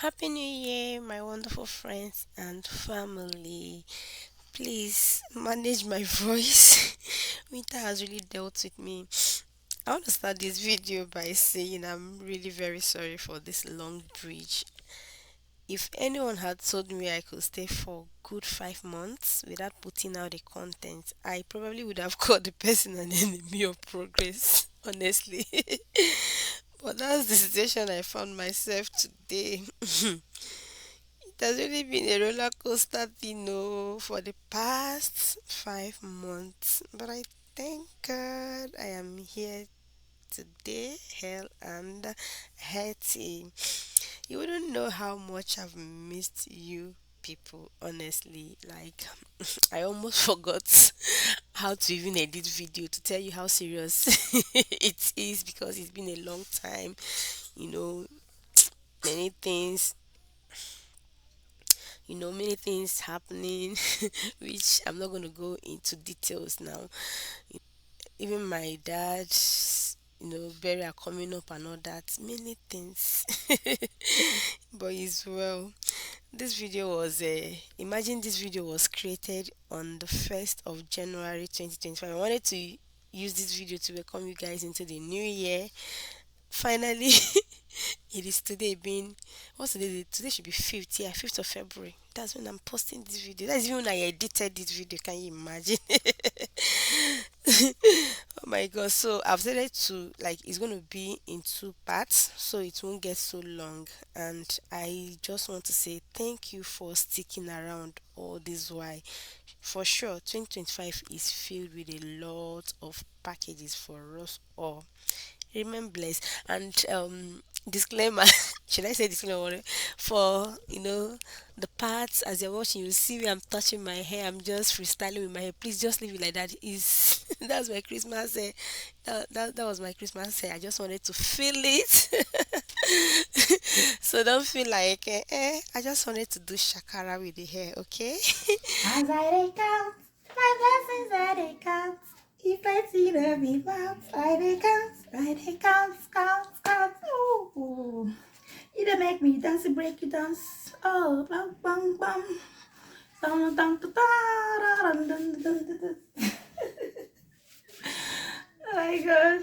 Happy New Year, my wonderful friends and family. Please manage my voice. Winter has really dealt with me. I want to start this video by saying I'm really very sorry for this long bridge. If anyone had told me I could stay for good 5 months without putting out the content, I probably would have called the person an enemy of progress, honestly. But that's the situation I found myself today. It has really been a roller coaster thing, for the past 5 months. But I thank God I am here today, hell and healthy. You wouldn't know how much I've missed you people, honestly. Like, I almost forgot how to even edit video to tell you how serious it is because it's been a long time, you know, many things many things happening, which I'm not going to go into details now. Even my dad's, burial coming up and all that, many things. But it's well. This video was imagine this video was created on the 1st of January 2025. I wanted to use this video to welcome you guys into the new year. Finally, it is today being what's today? Today should be 5th, yeah, 5th of February. That's when I'm posting this video. That's even when I edited this video. Can you imagine? Oh my god. So I've decided to like it's gonna be in two parts so it won't get so long. And I just want to say thank you for sticking around all this while. For sure, 2025 is filled with a lot of packages for us all. Remain blessed. And disclaimer, should I say disclaimer? For the parts as you're watching, you see me, I'm touching my hair, I'm just freestyling with my hair. Please just leave it like that. Is that's my Christmas hair. That was my Christmas hair. I just wanted to feel it. So don't feel like I just wanted to do shakara with the hair, okay? As I they count, my blessings I they count. If I see the big mouth, I they count. Ooh, you don't make me dance, break you dance. Oh, bum bum bum. Dun, dun, dun, dun, dun, dun, dun, dun, dun. Oh my god.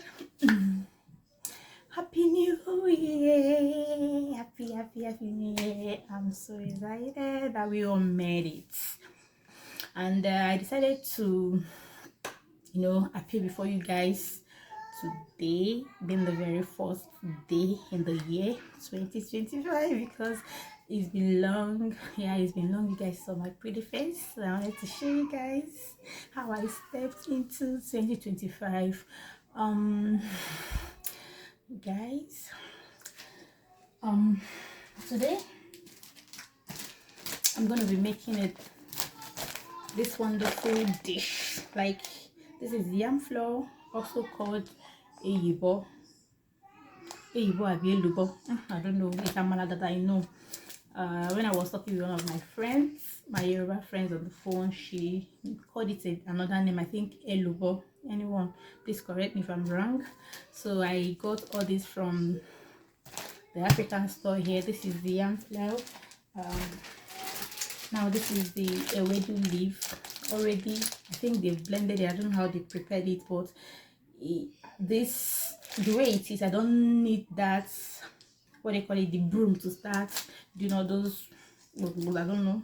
Happy New Year. Happy New Year. I'm so excited that we all made it. And I decided to appear before you guys today, being the very first day in the year 2025, because it's been long. Yeah, it's been long. You guys saw my pretty face. So I wanted to show you guys how I stepped into 2025. Um, guys, um, today I'm gonna be making it this wonderful dish. Like, this is yam flour, also called Igbo. I don't know. It's Amala that I know. When I was talking with one of my friends, my Yoruba friends on the phone, she called it another name. I think Elubo. Anyone, please correct me if I'm wrong. So I got all this from the African store here. This is the yam flour. Um, Now this is the Ewedu leaf already. I think they've blended it. I don't know how they prepared it, but this the way it is, I don't need that, what they call it, the broom to start. Those, I don't know.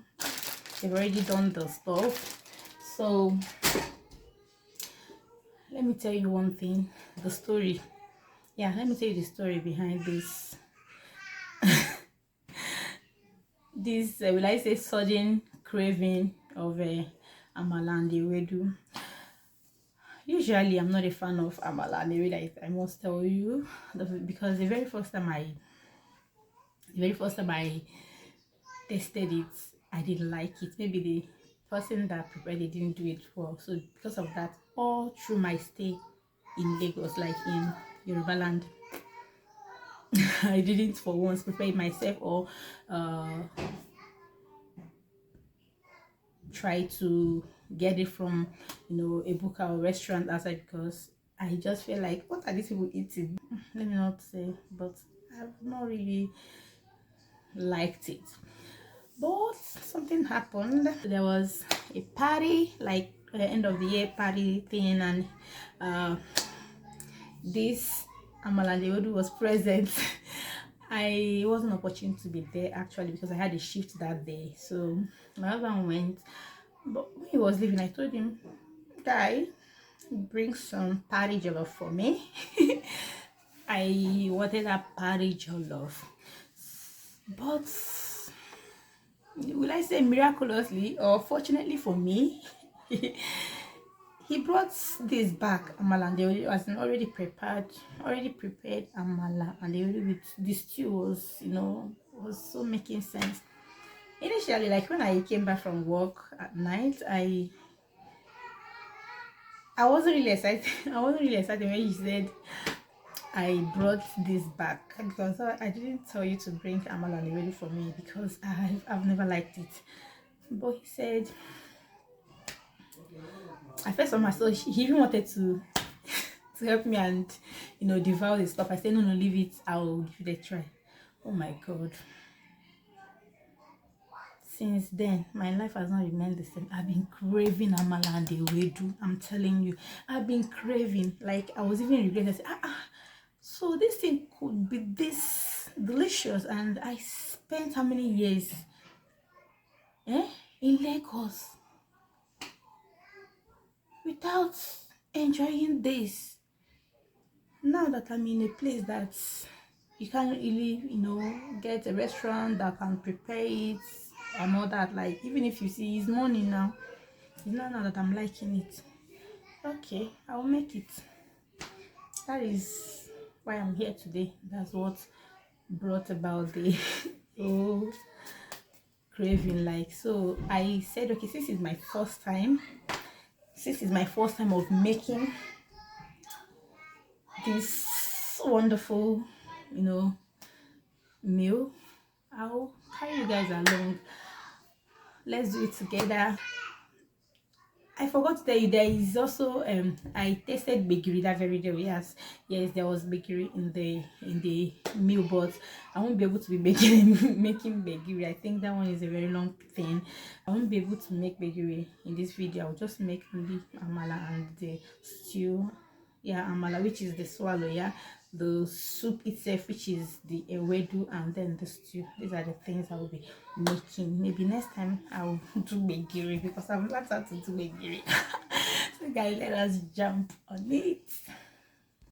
They've already done the stuff. So let me tell you one thing. The story. Yeah, let me tell you the story behind this. This will I say sudden craving of amala and ewedu. Usually, I'm not a fan of amala and ewedu. I must tell you, because the very first time I tasted it, I didn't like it. Maybe the person that prepared it didn't do it well. So because of that, all through my stay in Lagos, like in Yoruba land, I didn't for once prepare it myself or uh, try to get it from a buka or restaurant outside, because I just feel like, what are these people eating? Let me not say, but I've not really liked it. But something happened. There was a party, like end of the year party thing, and uh, this Amala and Ewedu was present. I wasn't opportune to be there actually because I had a shift that day. So my husband went, but when he was leaving, I told him, "Guy, bring some party jollof for me." I wanted a party jollof, but will I say miraculously or fortunately for me, he brought this back amala and they was already prepared amala, and they with the stew was, was so making sense. Initially, like when I came back from work at night, I wasn't really excited. I wasn't really excited when he said I brought this back, because I didn't tell you to bring amala and ready for me because I've never liked it. But he said, I first on myself, he even wanted to to help me and devour the stuff. I said, no, leave it, I'll give it a try. Oh my god. Since then, my life has not remained the same. I've been craving amala and ewedu. I'm telling you, I've been craving. Like, I was even regretting. I said, so this thing could be this delicious, and I spent how many years in Lagos without enjoying this. Now that I'm in a place that you can't really, get a restaurant that can prepare it and all that, like, even if you see it's morning now, it's not now that I'm liking it. Okay, I'll make it. That is why I'm here today. That's what brought about the oh craving. Like, so I said, okay, since it's my first time of making this wonderful, meal, I'll carry you guys along. Let's do it together. I forgot to tell you, there is also I tasted bakery that very day. Yes, there was bakery in the meal, but I won't be able to be making bakery. I think that one is a very long thing. I won't be able to make bakery in this video. I'll just make only amala and the stew. Yeah, amala, which is the swallow. Yeah, the soup itself, which is the ewedu, and then the stew. These are the things I will be making. Maybe next time I'll do bakery because I've learned how to do bakery. So guys, let us jump on it.